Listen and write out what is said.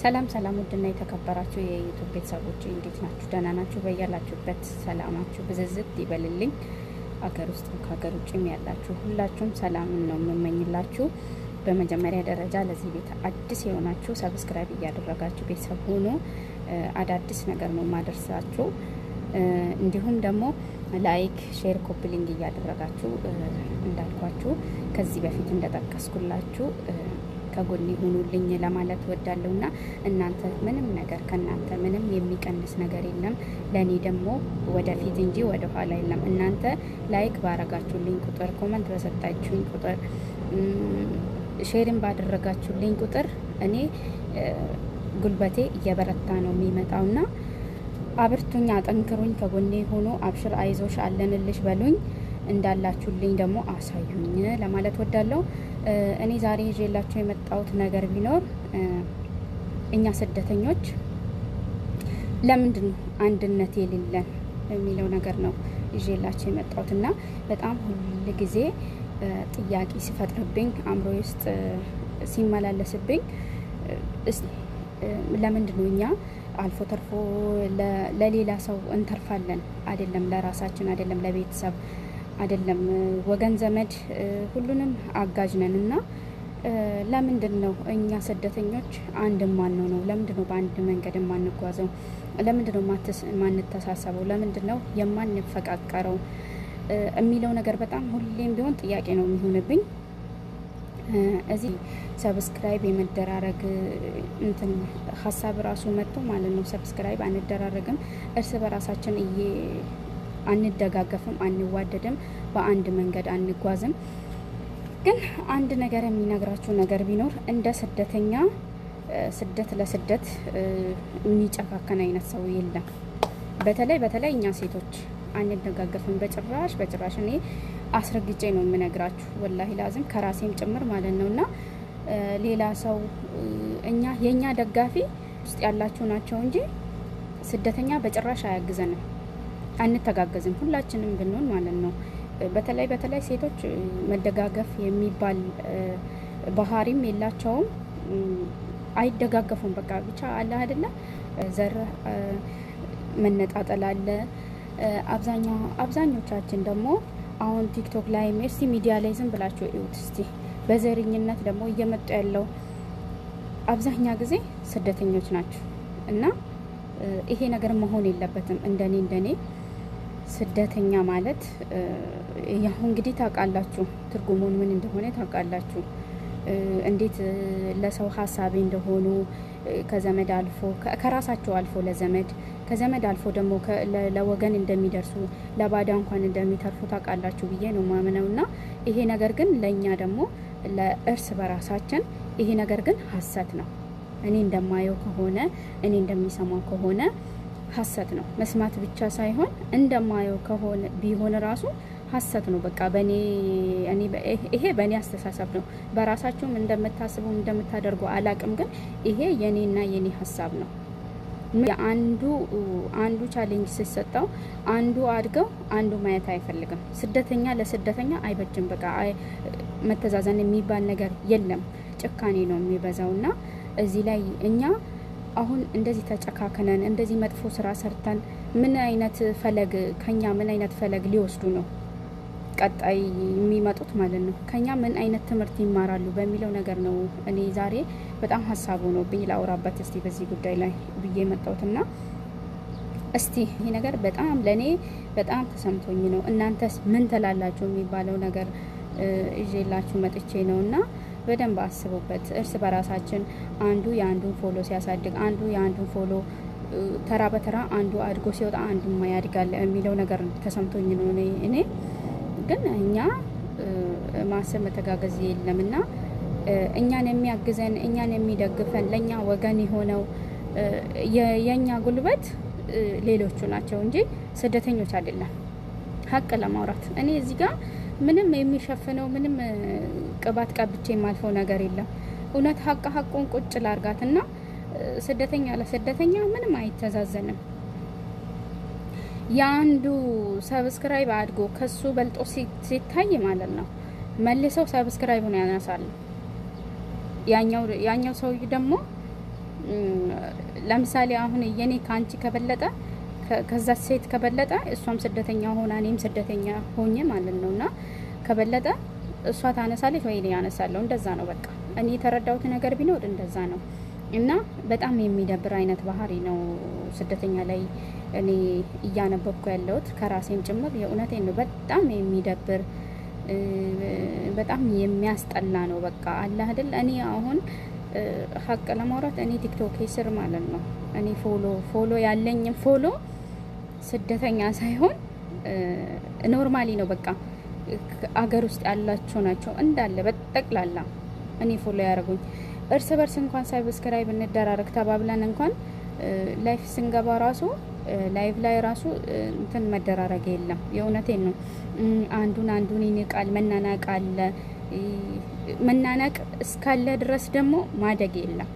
ሰላም ሰላም፣ ውድና የተከበራችሁ የዩቲዩብ ቤተሰቦች እንዴት ናችሁ? ደህና ናችሁ? በያላችሁበት ሰላማችሁ ብዝዝት ይበልልኝ። አገር ውስጥ ከሀገር ውጭም ያላችሁ ሁላችሁም ሰላምን ነው የምመኝላችሁ። በመጀመሪያ ደረጃ ለዚህ ቤት አዲስ የሆናችሁ ሰብስክራይብ እያደረጋችሁ ቤተሰብ ሆኖ አዳዲስ ነገር ነው ማደርሳችሁ። እንዲሁም ደግሞ ላይክ፣ ሼር፣ ኮፕሊንግ እያደረጋችሁ እንዳልኳችሁ ከዚህ በፊት እንደጠቀስኩላችሁ ከጎኔ ሆኑልኝ ለማለት ወዳለሁና እናንተ ምንም ነገር ከናንተ ምንም የሚቀንስ ነገር የለም። ለኔ ደግሞ ወደፊት እንጂ ወደ ኋላ የለም። እናንተ ላይክ ባረጋችሁልኝ ቁጥር፣ ኮመንት በሰጣችሁኝ ቁጥር፣ ሼርን ባደረጋችሁልኝ ቁጥር እኔ ጉልበቴ እየበረታ ነው የሚመጣውና አብርቱኝ፣ አጠንክሩኝ፣ ከጎኔ ሆኖ አብሽር፣ አይዞሽ፣ አለንልሽ በሉኝ። እንዳላችሁልኝ ደግሞ አሳዩኝ ለማለት ወዳለሁ። እኔ ዛሬ ይዤላችሁ የመጣሁት ነገር ቢኖር እኛ ስደተኞች ለምንድን ነው አንድነት የሌለን የሚለው ነገር ነው ይዤላችሁ የመጣሁት እና በጣም ሁል ጊዜ ጥያቄ ሲፈጥርብኝ አእምሮ ውስጥ ሲመላለስብኝ ለምንድን ነው እኛ አልፎ ተርፎ ለሌላ ሰው እንተርፋለን? አይደለም ለራሳችን፣ አይደለም ለቤተሰብ፣ አይደለም ወገን ዘመድ፣ ሁሉንም አጋዥ ነን እና ለምንድን ነው እኛ ስደተኞች አንድ ማንነው ነው? ለምንድን ነው በአንድ መንገድ የማንጓዘው? ለምንድን ነው ማንተሳሰበው? ለምንድን ነው የማንፈቃቀረው የሚለው ነገር በጣም ሁሌም ቢሆን ጥያቄ ነው የሚሆንብኝ። እዚህ ሰብስክራይብ የመደራረግ እንትን ሀሳብ ራሱ መጥቶ ማለት ነው። ሰብስክራይብ አንደራረግም፣ እርስ በራሳችን አንደጋገፍም፣ አንዋደድም፣ በአንድ መንገድ አንጓዝም። ግን አንድ ነገር የሚነግራችሁ ነገር ቢኖር እንደ ስደተኛ ስደት ለስደት የሚጨካከን አይነት ሰው የለም። በተለይ እኛ ሴቶች አንደጋገፍም በጭራሽ። እኔ አስረግጬ ነው የምነግራችሁ፣ ወላሂ ላዝም ከራሴም ጭምር ማለት ነውና ሌላ ሰው የኛ ደጋፊ ውስጥ ያላችሁ ናቸው እንጂ ስደተኛ በጭራሽ አያግዘንም፣ አንተጋገዝም፣ ሁላችንም ብንሆን ማለት ነው። በተለይ ሴቶች መደጋገፍ የሚባል ባህሪም የላቸውም፣ አይደጋገፉም። በቃ ብቻ አለ አይደለ ዘር መነጣጠል አለ። አብዛኞቻችን ደግሞ አሁን ቲክቶክ ላይ እስቲ ሚዲያ ላይ ዝም ብላችሁ እዩት እስቲ። በዘረኝነት ደግሞ እየመጡ ያለው አብዛኛ ጊዜ ስደተኞች ናቸው እና ይሄ ነገር መሆን የለበትም። እንደኔ ስደተኛ ማለት ያው እንግዲህ ታውቃላችሁ፣ ትርጉሙን ምን እንደሆነ ታውቃላችሁ። እንዴት ለሰው ሀሳቢ እንደሆኑ ከዘመድ አልፎ ከራሳቸው አልፎ ለዘመድ ከዘመድ አልፎ ደግሞ ለወገን እንደሚደርሱ ለባዳ እንኳን እንደሚተርፉ ታውቃላችሁ ብዬ ነው ማምነውና ይሄ ነገር ግን ለኛ ደግሞ ለእርስ በራሳችን ይሄ ነገር ግን ሀሰት ነው። እኔ እንደማየው ከሆነ እኔ እንደሚሰማው ከሆነ ሀሰት ነው። መስማት ብቻ ሳይሆን እንደማየው ከሆነ ቢሆን ራሱ ሀሰት ነው። በቃ ይሄ በእኔ አስተሳሰብ ነው። በራሳችሁም እንደምታስቡ እንደምታደርጉ አላቅም፣ ግን ይሄ የኔና የኔ ሀሳብ ነው። አንዱ ቻሌንጅ ሲሰጠው አንዱ አድገው አንዱ ማየት አይፈልግም። ስደተኛ ለስደተኛ አይበጅም። በቃ መተዛዘን የሚባል ነገር የለም። ጭካኔ ነው የሚበዛውና እዚህ ላይ እኛ አሁን እንደዚህ ተጨካክነን እንደዚህ መጥፎ ስራ ሰርተን ምን አይነት ፈለግ ሊወስዱ ነው ቀጣይ የሚመጡት ማለት ነው? ከኛ ምን አይነት ትምህርት ይማራሉ በሚለው ነገር ነው እኔ ዛሬ በጣም ሀሳቡ ነው ብኝ ላውራበት እስቲ በዚህ ጉዳይ ላይ ብዬ መጣሁትና እስቲ ይሄ ነገር በጣም ለኔ በጣም ተሰምቶኝ ነው። እናንተስ ምን ተላላችሁ የሚባለው ነገር ይዤላችሁ መጥቼ ነውና በደንብ አስቡበት። እርስ በራሳችን አንዱ የአንዱን ፎሎ ሲያሳድግ አንዱ የአንዱን ፎሎ ተራ በተራ አንዱ አድጎ ሲወጣ አንዱ ያድጋል የሚለው ነገር ተሰምቶኝ ነው እኔ ግን እኛ ማሰብ መተጋገዝ የለምና እኛን የሚያግዘን እኛን የሚደግፈን ለኛ ወገን የሆነው የኛ ጉልበት ሌሎቹ ናቸው እንጂ ስደተኞች አይደለም። ሀቅ ለማውራት እኔ እዚህ ጋር ምንም የሚሸፍነው ምንም ቅባት ቀብቼ የማልፈው ነገር የለም። እውነት ሀቁን ቁጭ ላርጋትና ስደተኛ ለስደተኛ ምንም አይተዛዘንም። የአንዱ ሰብስክራይብ አድጎ ከሱ በልጦ ሲታይ ማለት ነው መልሰው ሰብስክራይቡን ያነሳሉ። ያኛው ሰውዬ ደግሞ ለምሳሌ አሁን የኔ ካንቺ ከበለጠ ከዛ ሴት ከበለጠ እሷም ስደተኛ ሆና እኔም ስደተኛ ሆኜ ማለት ነውና ከበለጠ እሷ ታነሳለች ወይ እኔ ያነሳለሁ። እንደዛ ነው በቃ እኔ የተረዳሁት ነገር ቢኖር እንደዛ ነው። እና በጣም የሚደብር አይነት ባህሪ ነው ስደተኛ ላይ እኔ እያነበብኩ ያለሁት ከራሴም ጭምር። የእውነቴን ነው። በጣም የሚደብር በጣም የሚያስጠላ ነው። በቃ አለ አይደል። እኔ አሁን ሀቅ ለማውራት እኔ ቲክቶክ ስር ማለት ነው እኔ ፎሎ ያለኝም ፎሎ ስደተኛ ሳይሆን ኖርማሊ ነው። በቃ አገር ውስጥ ያላቸው ናቸው እንዳለ በጠቅላላ እኔ ፎሎ ያደረጉኝ። እርስ በርስ እንኳን ሳብስክራይብ እንደራረግ ተባብለን እንኳን ላይፍ ስንገባ ራሱ ላይቭ ላይ ራሱ እንትን መደራረግ የለም። የእውነቴን ነው። አንዱን ይንቃል። መናናቅ አለ። መናናቅ እስካለ ድረስ ደግሞ ማደግ የለም።